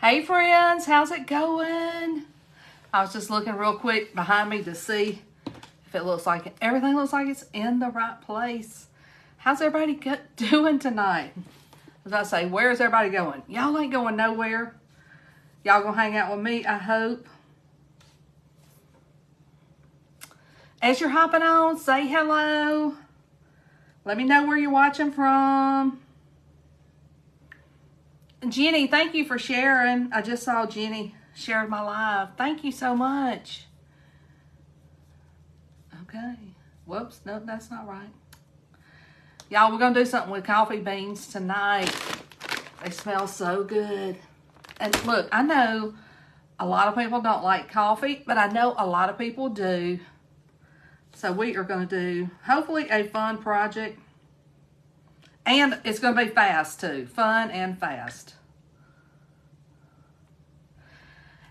Hey friends, how's it going? I was just looking real quick behind me to see if it looks like everything looks like it's in the right place. How's everybody doing tonight? As I say, where's everybody going? Y'all ain't going nowhere. Y'all gonna hang out with me, I hope. As you're hopping on, say hello. Let me know where you're watching from. Jenny, thank you for sharing. I just saw Jenny shared my live. Thank you so much. Okay. Whoops. Nope, that's not right. Y'all, we're going to do something with coffee beans tonight. They smell so good. And look, I know a lot of people don't like coffee, but I know a lot of people do. So we are going to do, hopefully, a fun project. And it's going to be fast, too. Fun and fast.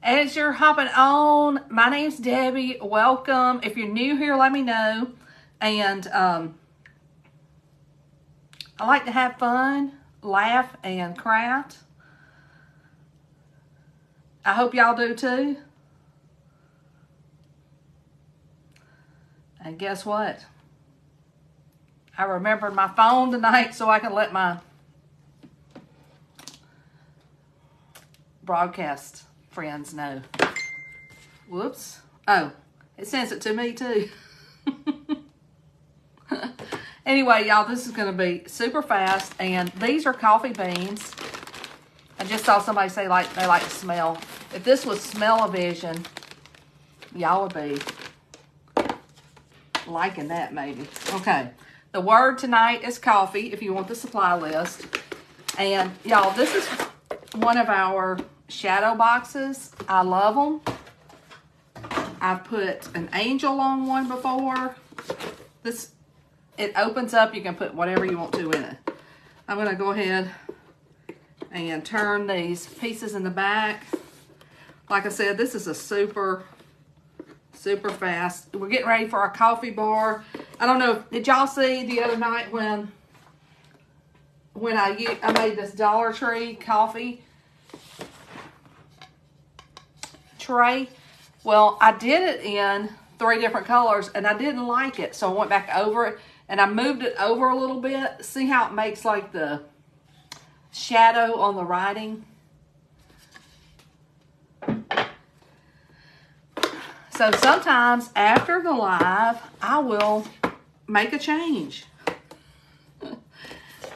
As you're hopping on, my name's Debbie. Welcome. If you're new here, let me know. And I like to have fun, laugh, and craft. I hope y'all do, too. And guess what? I remembered my phone tonight so I can let my broadcast friends know. Whoops. Oh, it sends it to me too. Anyway, y'all, this is going to be super fast. And these are coffee beans. I just saw somebody say they like to smell. If this was smell-o-vision, y'all would be liking that maybe. Okay. The word tonight is coffee, if you want the supply list. And, y'all, this is one of our shadow boxes. I love them. I've put an angel on one before. It opens up. You can put whatever you want to in it. I'm going to go ahead and turn these pieces in the back. Like I said, this is a super fast. We're getting ready for our coffee bar. I don't know, did y'all see the other night when I made this Dollar Tree coffee tray? Well, I did it in 3 different colors and I didn't like it. So I went back over it and I moved it over a little bit. See how it makes like the shadow on the writing? So sometimes after the live, I will make a change.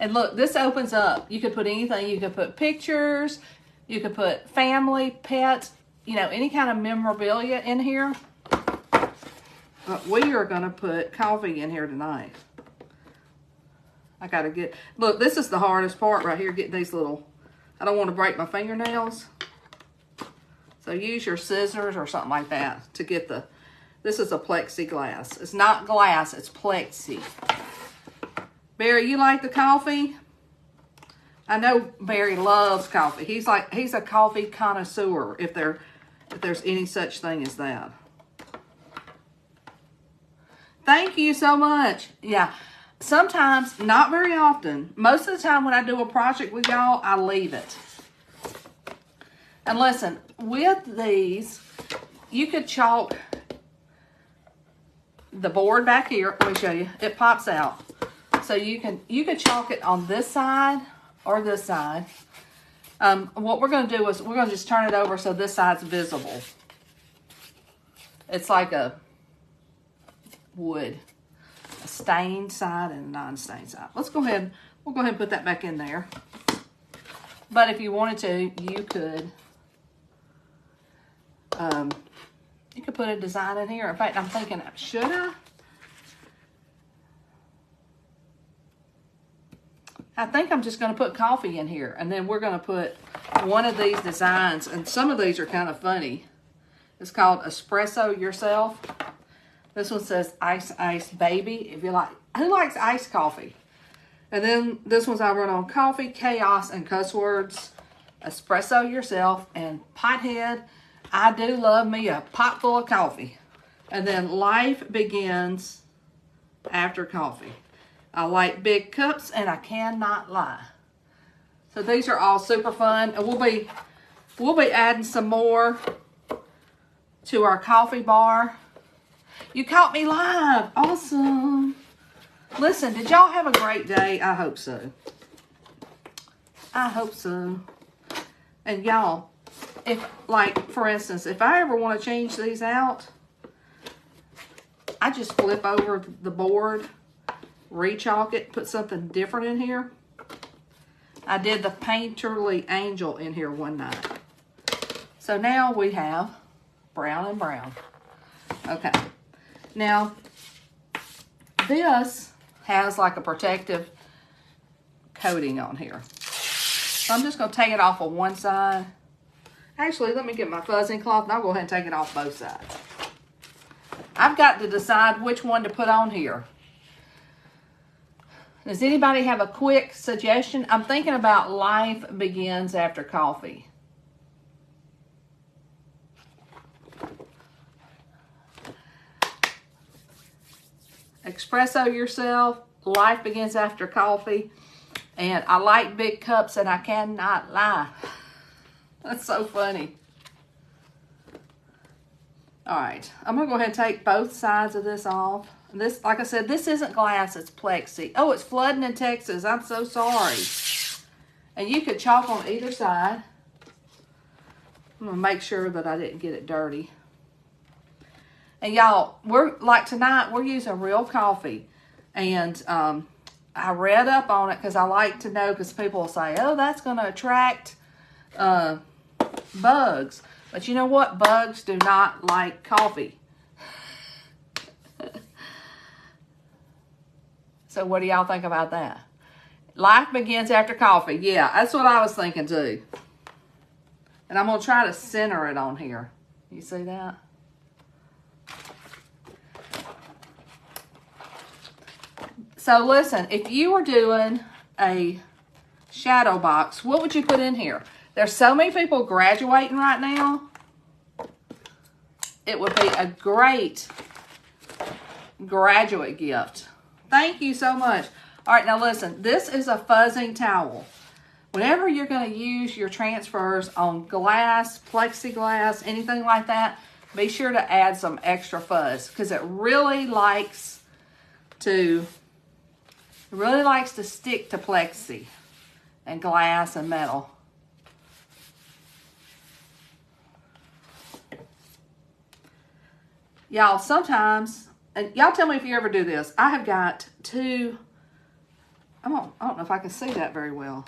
And look, this opens up. You could put anything. You could put pictures. You could put family, pets, you know, any kind of memorabilia in here. But we are going to put coffee in here tonight. I got to get, look, this is the hardest part right here, getting these little, I don't want to break my fingernails. So use your scissors or something like that to get this is a plexiglass. It's not glass, it's plexi. Barry, you like the coffee? I know Barry loves coffee. He's a coffee connoisseur, if there's any such thing as that. Thank you so much. Yeah, sometimes, not very often. Most of the time when I do a project with y'all, I leave it. And listen, with these, you could chalk the board back here. Let me show you. It pops out. So you could chalk it on this side or this side. What we're going to do is we're going to just turn it over so this side's visible. It's like a wood. A stained side and a non-stained side. We'll go ahead and put that back in there. But if you wanted to, you could put a design in here. In fact, I'm thinking, should I? I think I'm just going to put coffee in here. And then we're going to put one of these designs. And some of these are kind of funny. It's called Espresso Yourself. This one says Ice Ice Baby. If you like, who likes iced coffee? And then this one's I run on coffee, chaos, and cuss words. Espresso Yourself and Pothead. I do love me a pot full of coffee. And then life begins after coffee. I like big cups and I cannot lie. So these are all super fun. And we'll we'll be adding some more to our coffee bar. You caught me live. Awesome. Listen, did y'all have a great day? I hope so. I hope so. And y'all, if, like, for instance, if I ever want to change these out, I just flip over the board, re-chalk it, put something different in here. I did the Painterly Angel in here one night. So now we have brown and brown. Okay. Now, this has like a protective coating on here. So I'm just going to take it off of one side. Actually, let me get my fuzzing cloth and I'll go ahead and take it off both sides. I've got to decide which one to put on here. Does anybody have a quick suggestion? I'm thinking about Life Begins After Coffee. Espresso Yourself, Life Begins After Coffee, and I like big cups and I cannot lie. That's so funny. All right, I'm gonna go ahead and take both sides of this off. This, like I said, this isn't glass, it's plexi. Oh, it's flooding in Texas, I'm so sorry. And you could chalk on either side. I'm gonna make sure that I didn't get it dirty. And y'all, we're like tonight, we're using real coffee. And I read up on it because I like to know, because people will say, oh, that's going to attract bugs. But you know what? Bugs do not like coffee. So what do y'all think about that? Life begins after coffee. Yeah, that's what I was thinking too. And I'm going to try to center it on here. You see that? So listen, if you were doing a shadow box, what would you put in here? There's so many people graduating right now. It would be a great graduate gift. Thank you so much. All right, now listen, this is a fuzzing towel. Whenever you're going to use your transfers on glass, plexiglass, anything like that, be sure to add some extra fuzz because it really likes to stick to plexi and glass and metal. Y'all, sometimes, and y'all tell me if you ever do this, I have got two, I don't know if I can see that very well.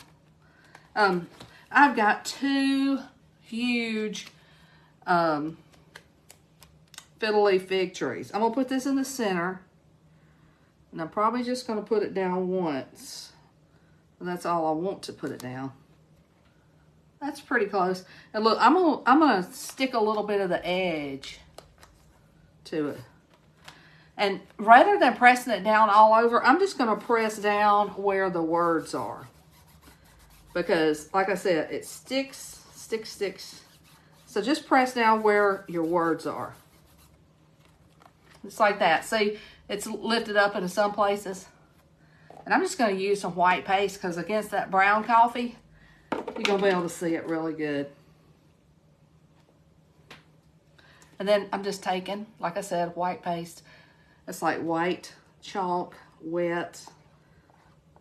I've got two huge fiddle leaf fig trees. I'm going to put this in the center. And I'm probably just going to put it down once. And that's all I want to put it down. That's pretty close. And look, I'm gonna stick a little bit of the edge to it. And rather than pressing it down all over, I'm just going to press down where the words are. Because, like I said, it sticks. So just press down where your words are. Just like that. See? It's lifted up into some places. And I'm just going to use some white paste because against that brown coffee, you're going to be able to see it really good. And then I'm just taking, like I said, white paste. It's like white chalk, wet.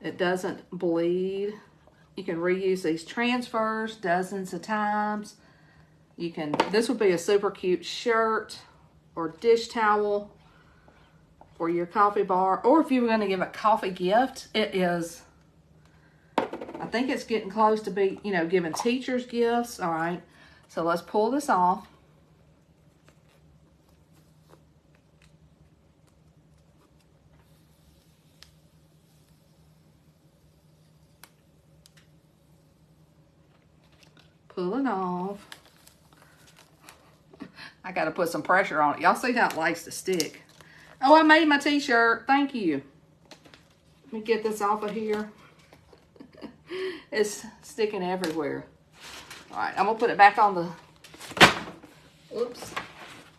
It doesn't bleed. You can reuse these transfers dozens of times. You can, this would be a super cute shirt or dish towel for your coffee bar, or if you were going to give a coffee gift, it is, I think it's getting close to be, you know, giving teachers gifts. All right, so let's pull this off. Pull it off. I got to put some pressure on it. Y'all see how it likes to stick. Oh, I made my t-shirt. Thank you. Let me get this off of here. It's sticking everywhere. All right, I'm going to put it back on the... Oops.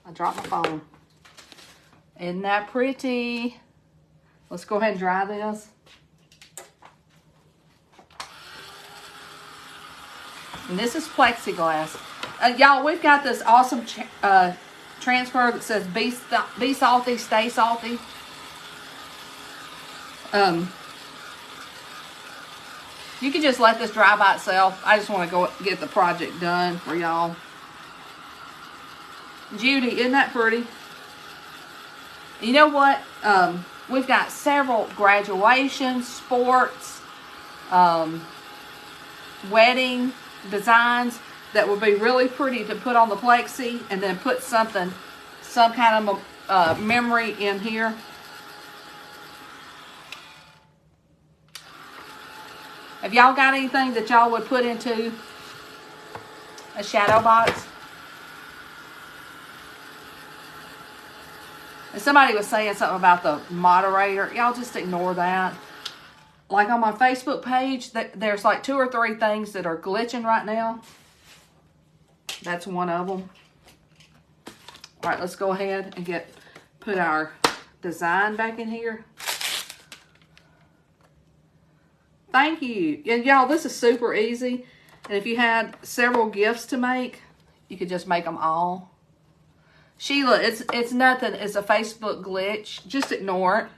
I dropped my phone. Isn't that pretty? Let's go ahead and dry this. And this is plexiglass. Y'all, we've got this awesome transfer that says be salty, stay salty. You can just let this dry by itself. I just want to go get the project done for y'all. Judy, isn't that pretty? You know what? We've got several graduations, sports, wedding designs that would be really pretty to put on the plexi, and then put some kind of memory in here. Have y'all got anything that y'all would put into a shadow box? And somebody was saying something about the moderator. Y'all just ignore that. Like on my Facebook page, there's like 2 or 3 things that are glitching right now. That's one of them. All right, let's go ahead and put our design back in here. Thank you. And y'all, this is super easy. And if you had several gifts to make, you could just make them all. Sheila, it's nothing. It's a Facebook glitch. Just ignore it.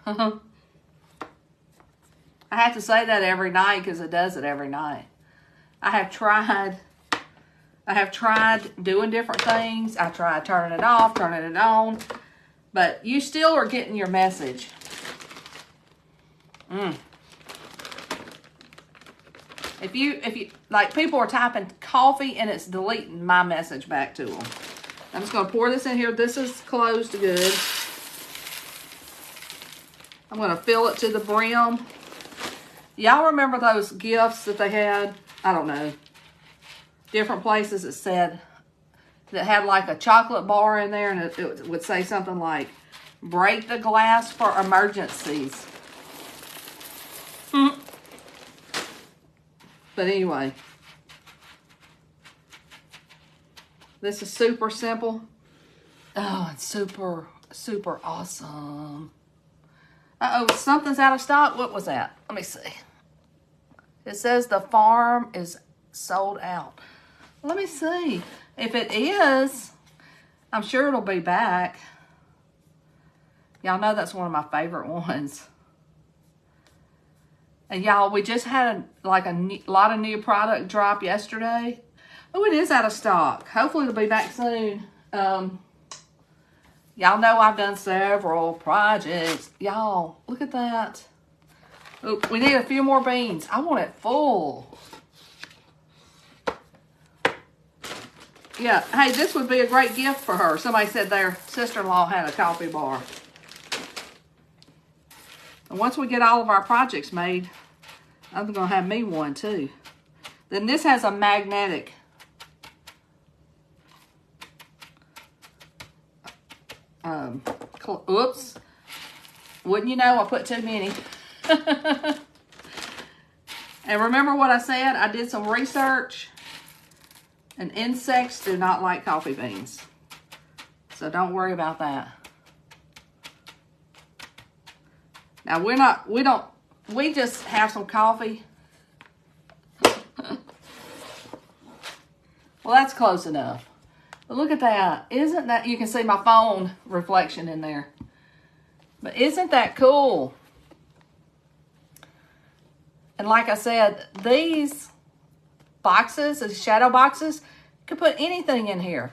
I have to say that every night because it does it every night. I have tried doing different things. I tried turning it off, turning it on. But you still are getting your message. If you like, people are typing coffee and it's deleting my message back to them. I'm just going to pour this in here. This is closed good. I'm going to fill it to the brim. Y'all remember those gifts that they had? I don't know. Different places that had like a chocolate bar in there, and it would say something like, break the glass for emergencies. But anyway, this is super simple. Oh, it's super, super awesome. Uh-oh, something's out of stock. What was that? Let me see. It says the farm is sold out. Let me see. If it is, I'm sure it'll be back. Y'all know that's one of my favorite ones. And y'all, we just had like a lot of new product drop yesterday. Oh, it is out of stock. Hopefully it'll be back soon. Y'all know I've done several projects. Y'all, look at that. Oh, we need a few more beans. I want it full. Yeah, hey, this would be a great gift for her. Somebody said their sister-in-law had a coffee bar. And once we get all of our projects made, I'm going to have me one too. Then this has a magnetic. Oops. Wouldn't you know, I put too many. And remember what I said? I did some research. And insects do not like coffee beans. So don't worry about that. Now we just have some coffee. Well, that's close enough. But look at that. Isn't that, you can see my phone reflection in there. But isn't that cool? And like I said, these boxes, these shadow boxes, you could put anything in here.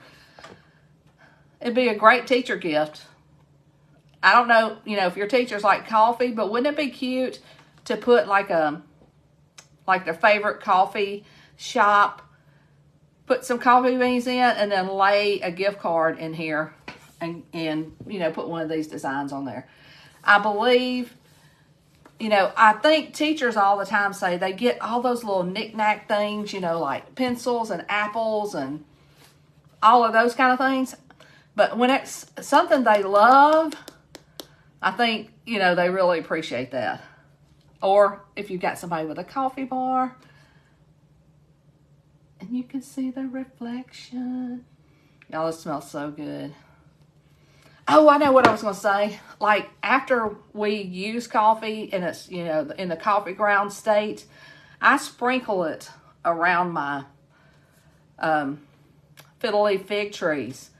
It'd be a great teacher gift. I don't know, if your teachers like coffee, but wouldn't it be cute to put like their favorite coffee shop, put some coffee beans in, and then lay a gift card in here and put one of these designs on there. I believe, I think teachers all the time say they get all those little knick-knack things, like pencils and apples and all of those kind of things. But when it's something they love, I think, they really appreciate that. Or if you've got somebody with a coffee bar and you can see the reflection. Y'all, it smells so good. Oh, I know what I was going to say. Like, after we use coffee and it's, in the coffee ground state, I sprinkle it around my fiddle leaf fig trees.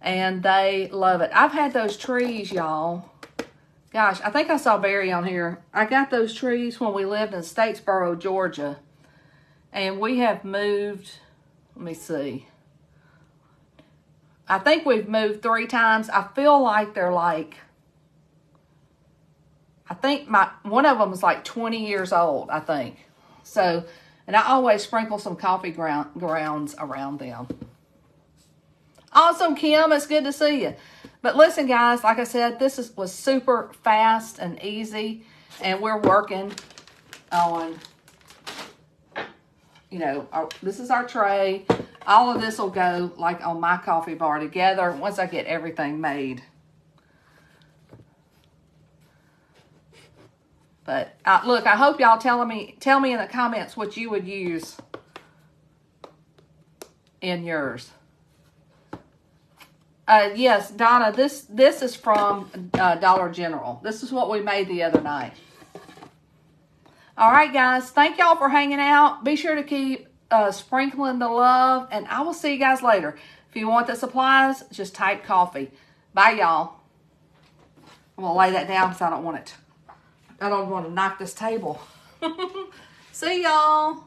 And they love it. I've had those trees, y'all. Gosh, I think I saw Barry on here. I got those trees when we lived in Statesboro, Georgia. And we have moved, let me see. I think we've moved 3 times. I feel like they're like, I think one of them is like 20 years old, I think. So, and I always sprinkle some coffee grounds around them. Awesome, Kim. It's good to see you. But listen, guys, like I said, this was super fast and easy. And we're working on, you know, this is our tray. All of this will go like on my coffee bar together once I get everything made. But look, I hope y'all tell me in the comments what you would use in yours. Yes, Donna, this is from Dollar General. This is what we made the other night. All right, guys. Thank y'all for hanging out. Be sure to keep sprinkling the love, and I will see you guys later. If you want the supplies, just type coffee. Bye, y'all. I'm going to lay that down because I don't want to knock this table. See y'all.